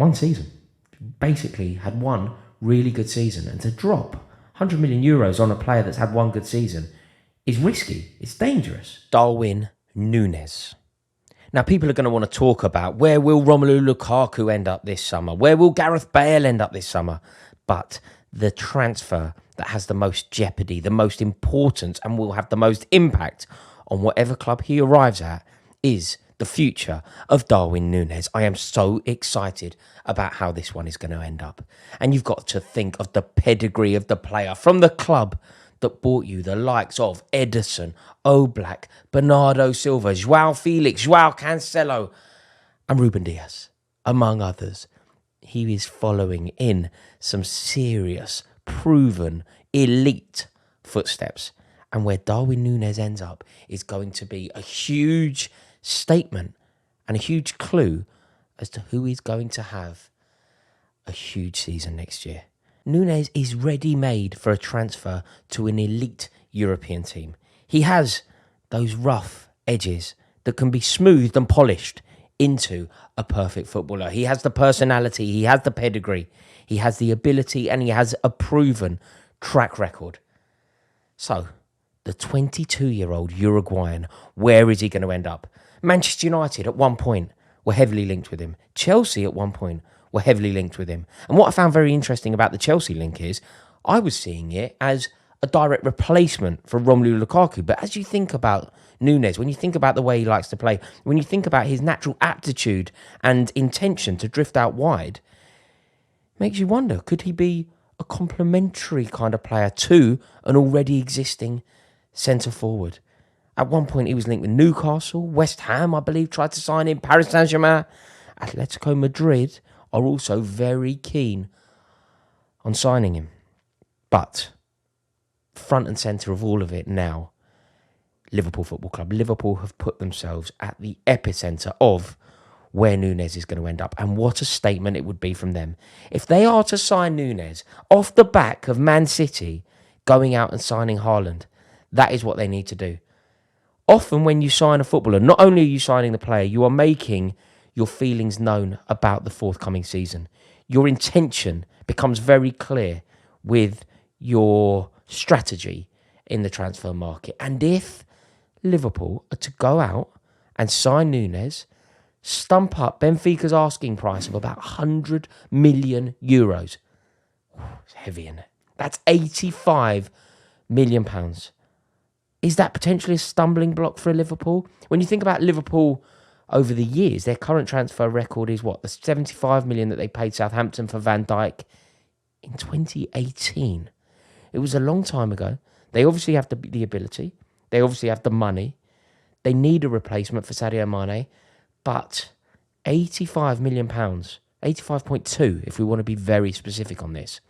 One season. Basically had one really good season. And to drop 100 million euros on a player that's had one good season is risky. It's dangerous. Darwin Nunez. Now, people are going to want to talk about where will Romelu Lukaku end up this summer? Where will Gareth Bale end up this summer? But the transfer that has the most jeopardy, the most importance, and will have the most impact on whatever club he arrives at is the future of Darwin Nunez. I am so excited about how this one is going to end up. And you've got to think of the pedigree of the player from the club that bought you the likes of Ederson, Oblak, Bernardo Silva, Joao Felix, Joao Cancelo, and Ruben Dias, among others. He is following in some serious, proven, elite footsteps. And where Darwin Nunez ends up is going to be a huge statement and a huge clue as to who is going to have a huge season next year. Nunez is ready-made for a transfer to an elite European team. He has those rough edges that can be smoothed and polished into a perfect footballer. He has the personality, he has the pedigree, he has the ability, and he has a proven track record. So, the 22-year-old Uruguayan, where is he going to end up? Manchester United at one point were heavily linked with him. Chelsea at one point were heavily linked with him. And what I found very interesting about the Chelsea link is I was seeing it as a direct replacement for Romelu Lukaku. But as you think about Nunez, when you think about the way he likes to play, when you think about his natural aptitude and intention to drift out wide, it makes you wonder, could he be a complementary kind of player to an already existing centre-forward? At one point, he was linked with Newcastle, West Ham, I believe, tried to sign him, Paris Saint-Germain, Atletico Madrid are also very keen on signing him. But front and centre of all of it now, Liverpool Football Club. Liverpool have put themselves at the epicentre of where Nunez is going to end up. And what a statement it would be from them. If they are to sign Nunez off the back of Man City going out and signing Haaland, that is what they need to do. Often when you sign a footballer, not only are you signing the player, you are making your feelings known about the forthcoming season. Your intention becomes very clear with your strategy in the transfer market. And if Liverpool are to go out and sign Nunez, stump up Benfica's asking price of about 100 million euros. It's heavy, isn't it? That's 85 million pounds. Is that potentially a stumbling block for Liverpool? When you think about Liverpool over the years, their current transfer record is what? The 75 million that they paid Southampton for Van Dijk in 2018. It was a long time ago. They obviously have the ability. They obviously have the money. They need a replacement for Sadio Mane. But 85 million pounds, 85.2 if we want to be very specific on this.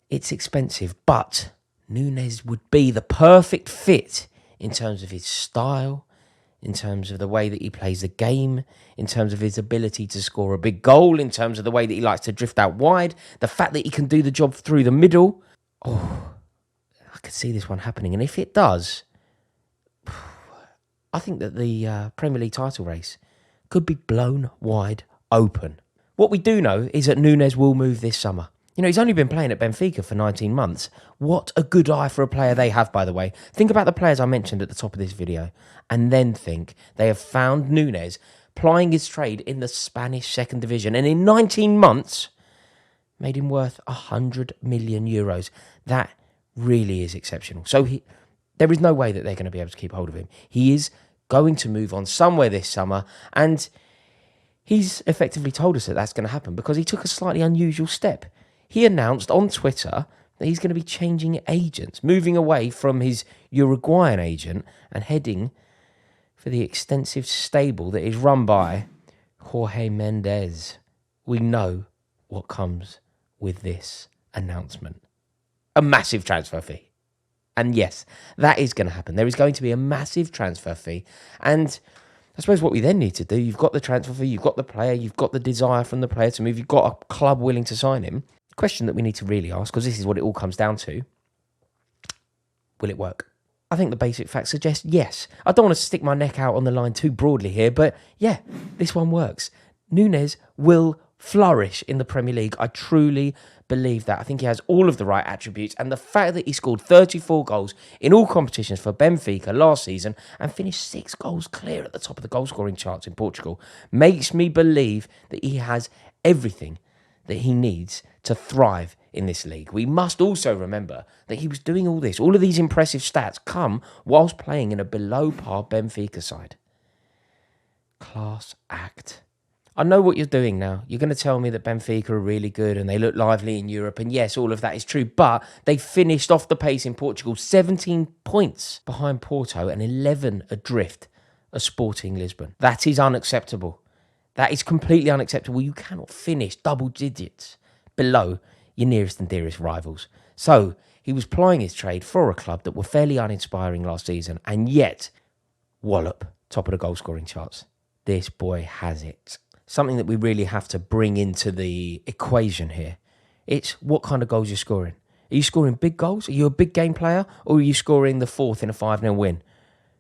It's expensive, but Nunez would be the perfect fit in terms of his style, in terms of the way that he plays the game, in terms of his ability to score a big goal, in terms of the way that he likes to drift out wide, the fact that he can do the job through the middle. Oh, I could see this one happening. And if it does, I think that the Premier League title race could be blown wide open. What we do know is that Nunez will move this summer. You know, he's only been playing at Benfica for 19 months. What a good eye for a player they have, by the way. Think about the players I mentioned at the top of this video, and then think they have found Nunez plying his trade in the Spanish second division, and in 19 months, made him worth 100 million euros. That really is exceptional. So there is no way that they're going to be able to keep hold of him. He is going to move on somewhere this summer, and he's effectively told us that that's going to happen because he took a slightly unusual step. He announced on Twitter that he's going to be changing agents, moving away from his Uruguayan agent and heading for the extensive stable that is run by Jorge Mendes. We know what comes with this announcement. A massive transfer fee. And yes, that is going to happen. There is going to be a massive transfer fee. And I suppose what we then need to do, you've got the transfer fee, you've got the player, you've got the desire from the player to move, you've got a club willing to sign him. Question that we need to really ask, because this is what it all comes down to, will it work? I think the basic facts suggest yes. I don't want to stick my neck out on the line too broadly here, but yeah, this one works. Nunez will flourish in the Premier League. I truly believe that. I think he has all of the right attributes, and the fact that he scored 34 goals in all competitions for Benfica last season and finished 6 goals clear at the top of the goal scoring charts in Portugal makes me believe that he has everything that he needs to thrive in this league. We must also remember that he was doing all this. All of these impressive stats come whilst playing in a below par Benfica side. Class act. I know what you're doing now. You're going to tell me that Benfica are really good and they look lively in Europe. And yes, all of that is true. But they finished off the pace in Portugal 17 points behind Porto and 11 adrift of Sporting Lisbon. That is unacceptable. That is completely unacceptable. You cannot finish double digits below your nearest and dearest rivals. So he was plying his trade for a club that were fairly uninspiring last season. And yet, wallop, top of the goal scoring charts. This boy has it. Something that we really have to bring into the equation here. It's what kind of goals you're scoring. Are you scoring big goals? Are you a big game player? Or are you scoring the fourth in a 5-0 win?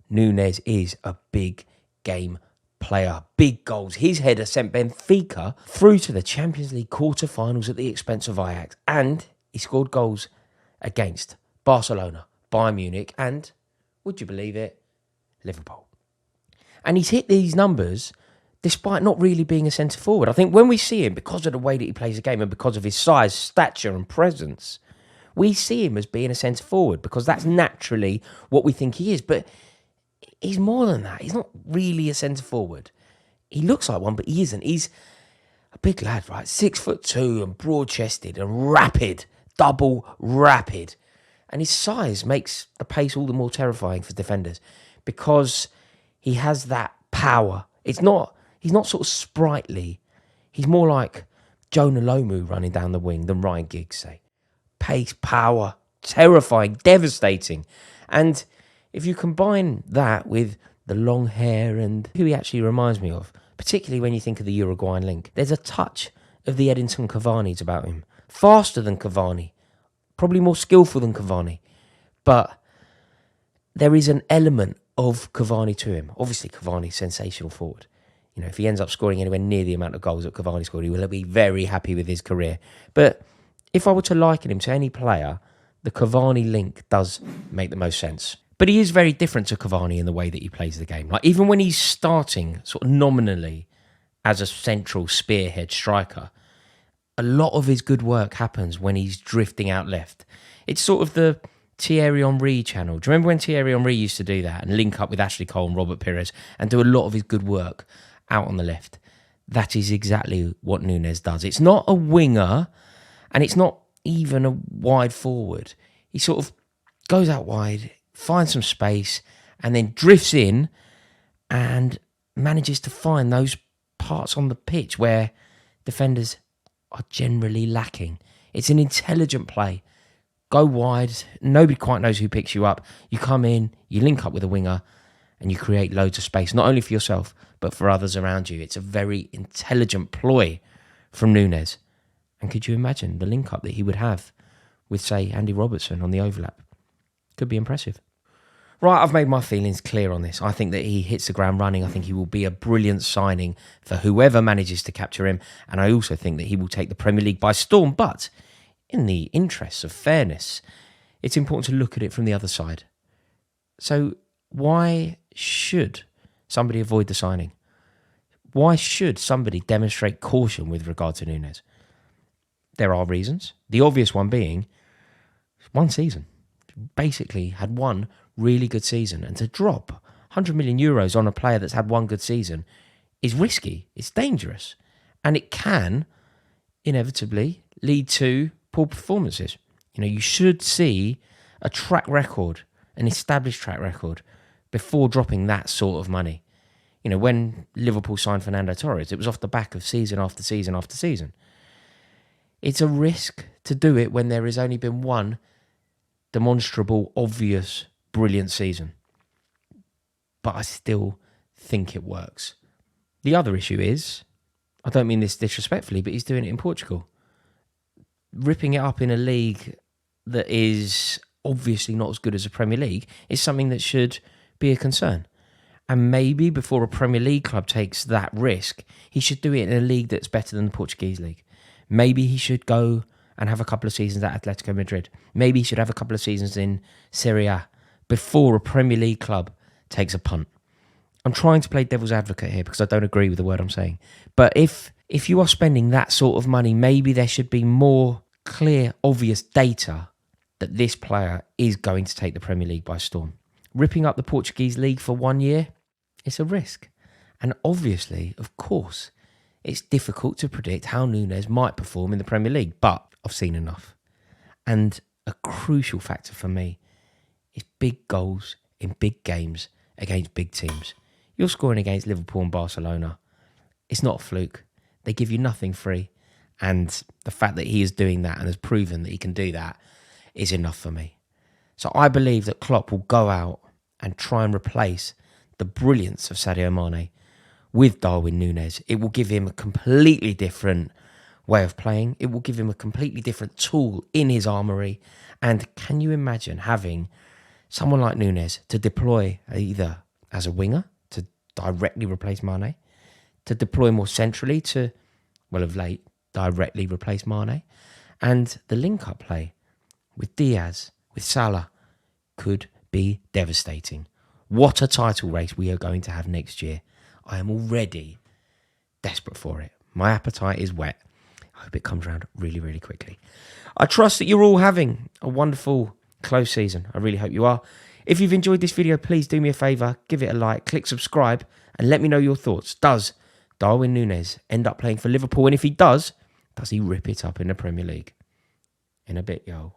Nunez is a big game player. Big goals. His header sent Benfica through to the Champions League quarter-finals at the expense of Ajax. And he scored goals against Barcelona, Bayern Munich, and, would you believe it, Liverpool. And he's hit these numbers despite not really being a centre-forward. I think when we see him, because of the way that he plays the game and because of his size, stature and presence, we see him as being a centre-forward because that's naturally what we think he is. But he's more than that. He's not really a centre-forward. He looks like one, but he isn't. He's a big lad, right? 6'2" and broad-chested and rapid, double rapid. And his size makes the pace all the more terrifying for defenders because he has that power. He's not sort of sprightly. He's more like Jonah Lomu running down the wing than Ryan Giggs, say. Pace, power, terrifying, devastating. And if you combine that with the long hair and who he actually reminds me of, particularly when you think of the Uruguayan link, there's a touch of the Edinson Cavani's about him. Faster than Cavani, probably more skillful than Cavani. But there is an element of Cavani to him. Obviously, Cavani's sensational forward. You know, if he ends up scoring anywhere near the amount of goals that Cavani scored, he will be very happy with his career. But if I were to liken him to any player, the Cavani link does make the most sense. But he is very different to Cavani in the way that he plays the game. Like, even when he's starting sort of nominally as a central spearhead striker, a lot of his good work happens when he's drifting out left. It's sort of the Thierry Henry channel. Do you remember when Thierry Henry used to do that and link up with Ashley Cole and Robert Pires and do a lot of his good work out on the left? That is exactly what Nunez does. It's not a winger and it's not even a wide forward. He sort of goes out wide, finds some space and then drifts in and manages to find those parts on the pitch where defenders are generally lacking. It's an intelligent play. Go wide, nobody quite knows who picks you up. You come in, you link up with a winger and you create loads of space, not only for yourself, but for others around you. It's a very intelligent ploy from Nunez. And could you imagine the link-up that he would have with, say, Andy Robertson on the overlap? Could be impressive. Right, I've made my feelings clear on this. I think that he hits the ground running. I think he will be a brilliant signing for whoever manages to capture him. And I also think that he will take the Premier League by storm. But in the interests of fairness, it's important to look at it from the other side. So why should somebody avoid the signing? Why should somebody demonstrate caution with regard to Nunez? There are reasons. The obvious one being one season. Basically had one really good season. And to drop 100 million euros on a player that's had one good season is risky. It's dangerous. And it can inevitably lead to poor performances. You know, you should see a track record, an established track record, before dropping that sort of money. You know, when Liverpool signed Fernando Torres, it was off the back of season after season after season. It's a risk to do it when there has only been one demonstrable, obvious, brilliant season. But I still think it works. The other issue is, I don't mean this disrespectfully, but he's doing it in Portugal. Ripping it up in a league that is obviously not as good as the Premier League is something that should be a concern. And maybe before a Premier League club takes that risk, he should do it in a league that's better than the Portuguese league. Maybe he should go and have a couple of seasons at Atletico Madrid. Maybe he should have a couple of seasons in Serie A before a Premier League club takes a punt. I'm trying to play devil's advocate here because I don't agree with the word I'm saying. But if you are spending that sort of money, maybe there should be more clear, obvious data that this player is going to take the Premier League by storm. Ripping up the Portuguese league for 1 year, it's a risk. And obviously, of course, it's difficult to predict how Nunez might perform in the Premier League, but I've seen enough. And a crucial factor for me is big goals in big games against big teams. You're scoring against Liverpool and Barcelona. It's not a fluke. They give you nothing free. And the fact that he is doing that and has proven that he can do that is enough for me. So I believe that Klopp will go out and try and replace the brilliance of Sadio Mane with Darwin Nunez. It will give him a completely different way of playing. It will give him a completely different tool in his armoury. And can you imagine having someone like Nunez to deploy either as a winger to directly replace Mane, to deploy more centrally to, well, of late, directly replace Mane, and the link-up play with Diaz, with Salah, could be devastating. What a title race we are going to have next year. I am already desperate for it. My appetite is wet. I hope it comes around really, really quickly. I trust that you're all having a wonderful close season. I really hope you are. If you've enjoyed this video, please do me a favour, give it a like, click subscribe, and let me know your thoughts. Does Darwin Nunez end up playing for Liverpool? And if he does he rip it up in the Premier League? In a bit, yo.